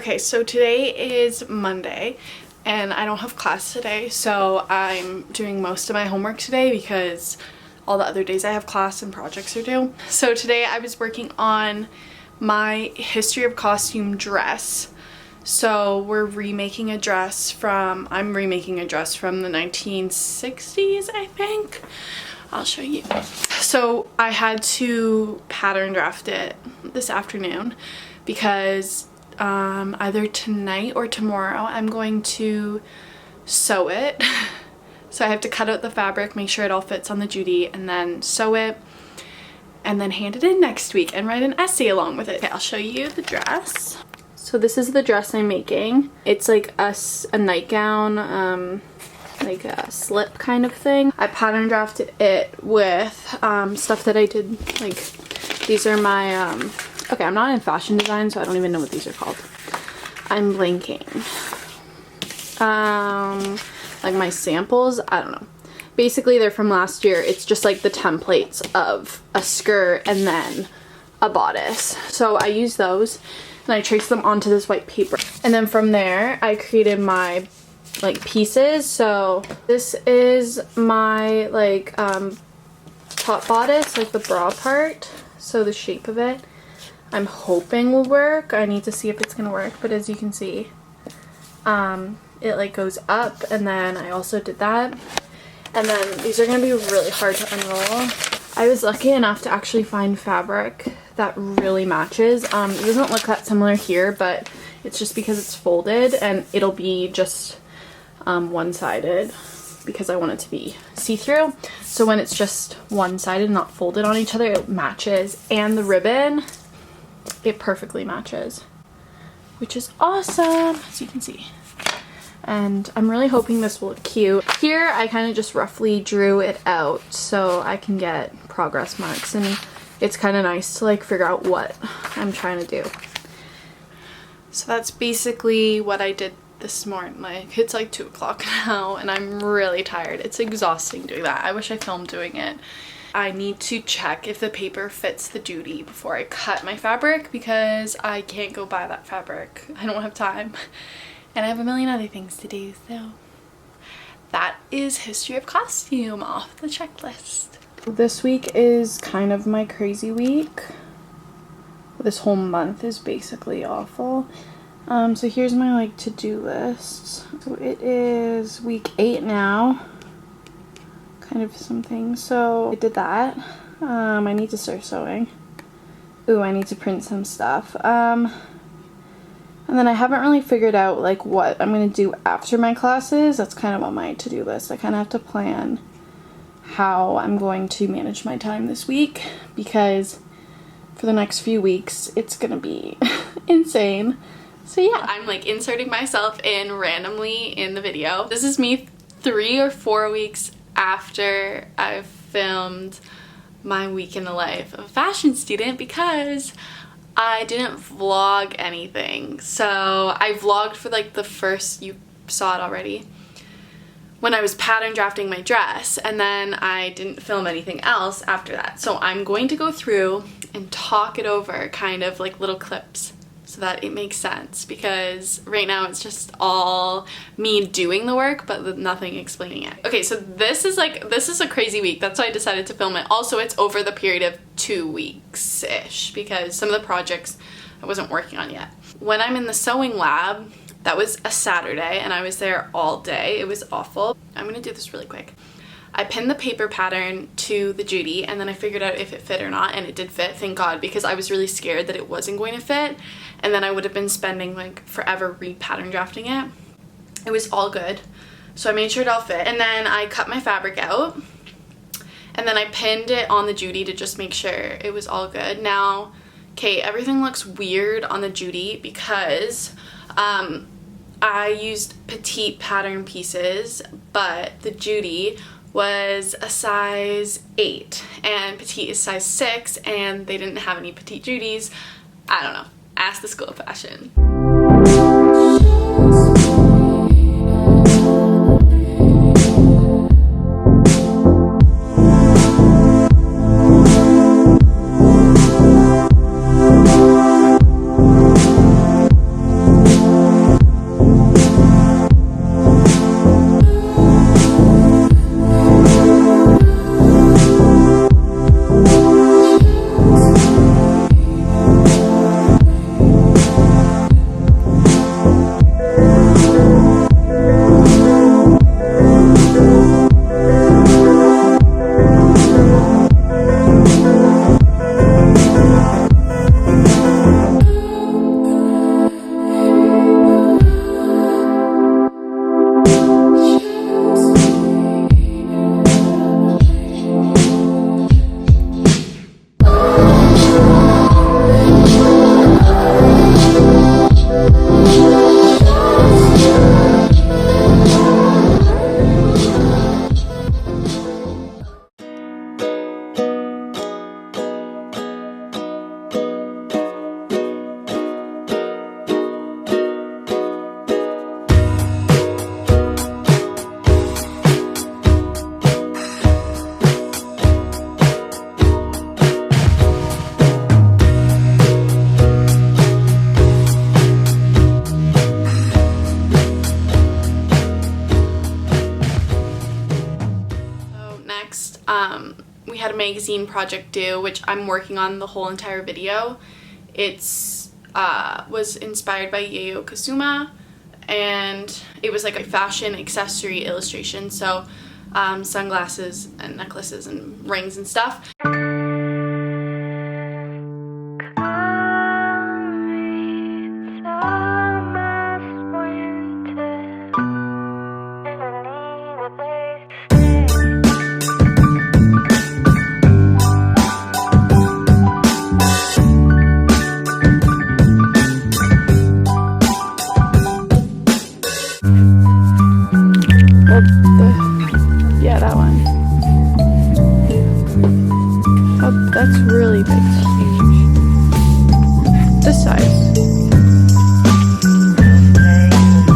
Okay, so today is Monday and I don't have class today, so I'm doing most of my homework today because all the other days I have class and projects are due. So today I was working on my history of costume dress. So we're remaking a dress from, I'm remaking a dress from the 1960s, I think. I'll show you. So I had to pattern draft it this afternoon because either tonight or tomorrow I'm going to sew it. So I have to cut out the fabric, make sure it all fits on the Judy, and then sew it and then hand it in next week and write an essay along with it. Okay, I'll show you the dress. So this is the dress I'm making. It's like a nightgown, like a slip kind of thing. I pattern drafted it with stuff that I did, like these are my, okay, I'm not in fashion design, so I don't even know what these are called. I'm blanking. Like my samples, I don't know. Basically they're from last year. It's just like the templates of a skirt and then a bodice. So I use those and I traced them onto this white paper. And then from there I created my like pieces. So this is my like top bodice, like the bra part. So the shape of it I'm hoping will work. I need to see if it's gonna work, but as you can see it like goes up, and then I also did that. And then these are gonna be really hard to unroll. I was lucky enough to actually find fabric that really matches. It doesn't look that similar here, but it's just because it's folded and it'll be just one-sided because I want it to be see-through. So when it's just one-sided, not folded on each other, it matches. And the ribbon, it perfectly matches, which is awesome, as you can see. And I'm really hoping this will look cute. Here I kind of just roughly drew it out so I can get progress marks, and it's kind of nice to like figure out what I'm trying to do. So that's basically what I did this morning. Like, it's like 2 o'clock now and I'm really tired. It's exhausting doing that. I wish I filmed doing it. I need to check if the paper fits the Judy before I cut my fabric because I can't go buy that fabric. I don't have time. And I have a million other things to do, so that is history of costume off the checklist. This week is kind of my crazy week. This whole month is basically awful. So here's my like to-do list. So it is week 8 now. Kind of something. So I did that. I need to start sewing. Ooh, I need to print some stuff. And then I haven't really figured out like what I'm going to do after my classes. That's kind of on my to-do list. I kind of have to plan how I'm going to manage my time this week because for the next few weeks it's going to be insane. So yeah, I'm like inserting myself in randomly in the video. This is me 3 or 4 weeks after I've filmed my week in the life of a fashion student because I didn't vlog anything. So I vlogged for like the first, you saw it already, when I was pattern drafting my dress, and then I didn't film anything else after that. So I'm going to go through and talk it over, kind of like little clips, so that it makes sense, because right now it's just all me doing the work but with nothing explaining it. Okay, so this is a crazy week. That's why I decided to film it. Also, it's over the period of 2 weeks-ish because some of the projects I wasn't working on yet. When I'm in the sewing lab, that was a Saturday and I was there all day. It was awful. I'm gonna do this really quick. I pinned the paper pattern to the Judy and then I figured out if it fit or not, and it did fit, thank God, because I was really scared that it wasn't going to fit and then I would have been spending like forever re-pattern drafting it. It was all good. So I made sure it all fit, and then I cut my fabric out and then I pinned it on the Judy to just make sure it was all good. Now, okay, everything looks weird on the Judy because I used petite pattern pieces, but the Judy was a size 8 and petite is size 6 and they didn't have any petite Judys. I don't know. Ask the School of Fashion. just, we had a magazine project due, which I'm working on the whole entire video. It's was inspired by Yayo Kasuma, and it was like a fashion accessory illustration, so sunglasses and necklaces and rings and stuff. Yeah, that one. Oh, that's really big. This size.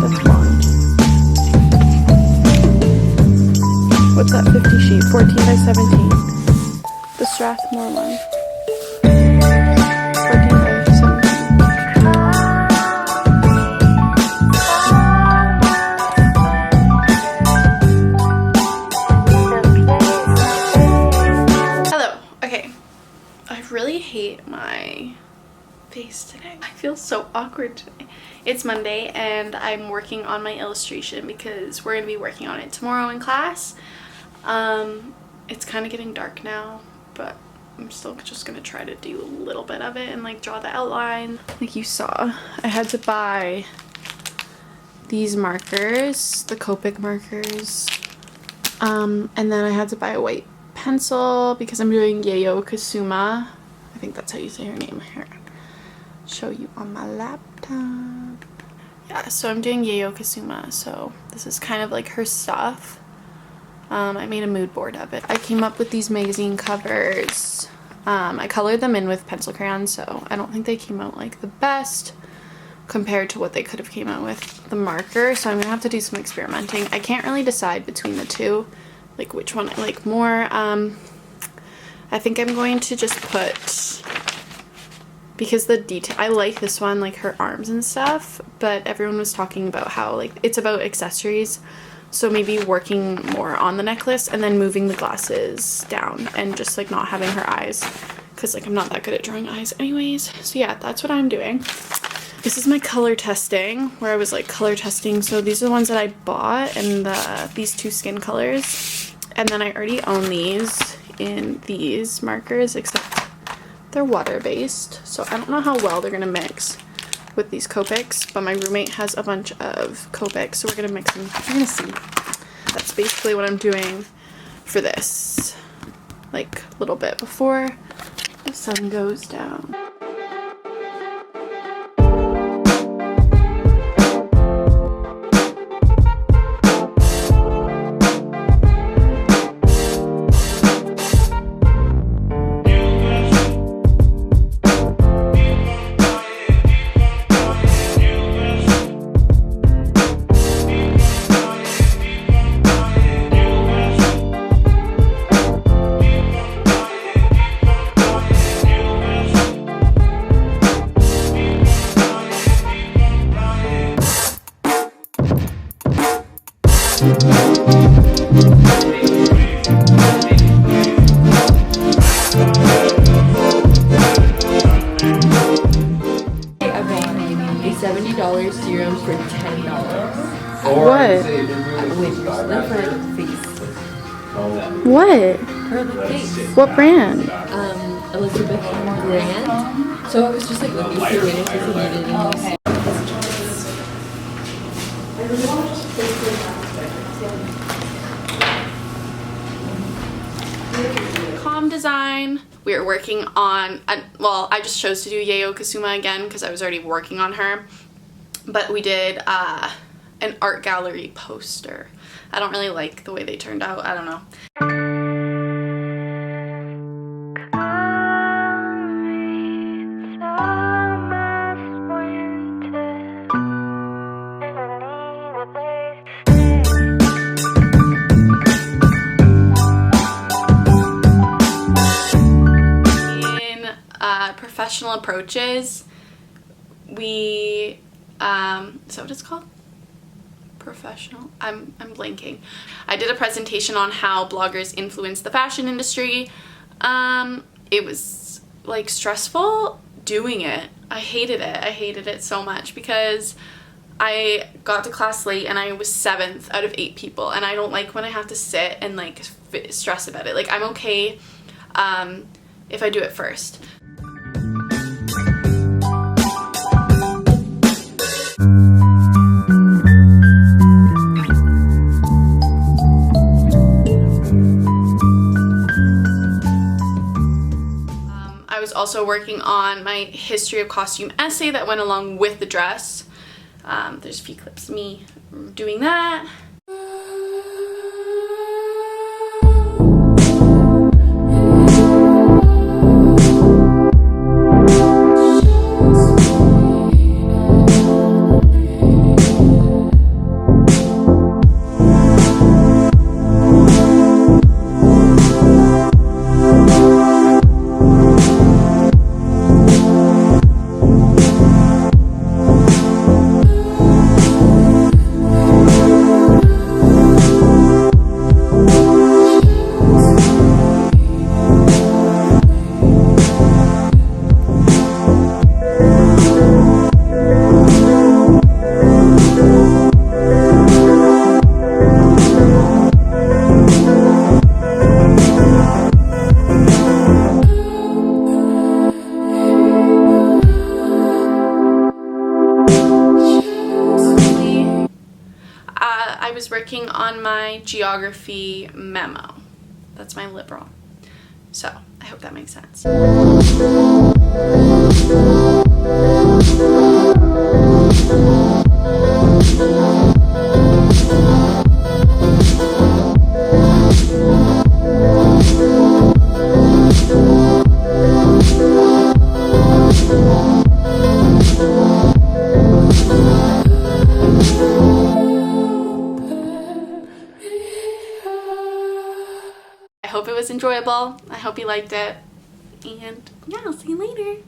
That's long. What's that 50 sheet? 14 by 17. The Strathmore one. 14 by 17. Hate my face today. I feel so awkward today. It's Monday and I'm working on my illustration because we're going to be working on it tomorrow in class. It's kind of getting dark now, but I'm still just going to try to do a little bit of it and like draw the outline. Like you saw, I had to buy these markers, the Copic markers, and then I had to buy a white pencil because I'm doing Yayo Kasuma. I think that's how you say her name. Here, show you on my laptop. Yeah, so I'm doing Yayo Kasuma, so this is kind of like her stuff. I made a mood board of it. I came up with these magazine covers. I colored them in with pencil crayons, so I don't think they came out like the best compared to what they could have came out with the marker, so I'm gonna have to do some experimenting. I can't really decide between the two, like which one I like more. I think I'm going to just put, because the detail, I like this one, like her arms and stuff, but everyone was talking about how like it's about accessories, so maybe working more on the necklace and then moving the glasses down and just like not having her eyes, because like I'm not that good at drawing eyes anyways. So yeah, that's what I'm doing. This is my color testing, where I was like color testing. So these are the ones that I bought, and these two skin colors, and then I already own these in these markers, except they're water-based, so I don't know how well they're gonna mix with these Copics, but my roommate has a bunch of Copics, so we're gonna mix them. We're gonna see. That's basically what I'm doing for this, like a little bit before the sun goes down. $70 serums for $10. What? What? For the face. What brand? Elizabeth brand. So I was just like looking for ways to use it. Calm design. We are working on, well, I just chose to do Yayo Kasuma again because I was already working on her. But we did an art gallery poster. I don't really like the way they turned out. I don't know. Professional approaches, we is that what it's called? professional. I'm blanking. I did a presentation on how bloggers influence the fashion industry. It was like stressful doing it. I hated it. I hated it so much because I got to class late and I was 7th out of 8 people, and I don't like when I have to sit and like stress about it. Like, I'm okay if I do it first. I was also working on my history of costume essay that went along with the dress. There's a few clips of me doing that. I was working on my geography memo. That's my liberal. So I hope that makes sense. I hope it was enjoyable. I hope you liked it. And yeah, I'll see you later.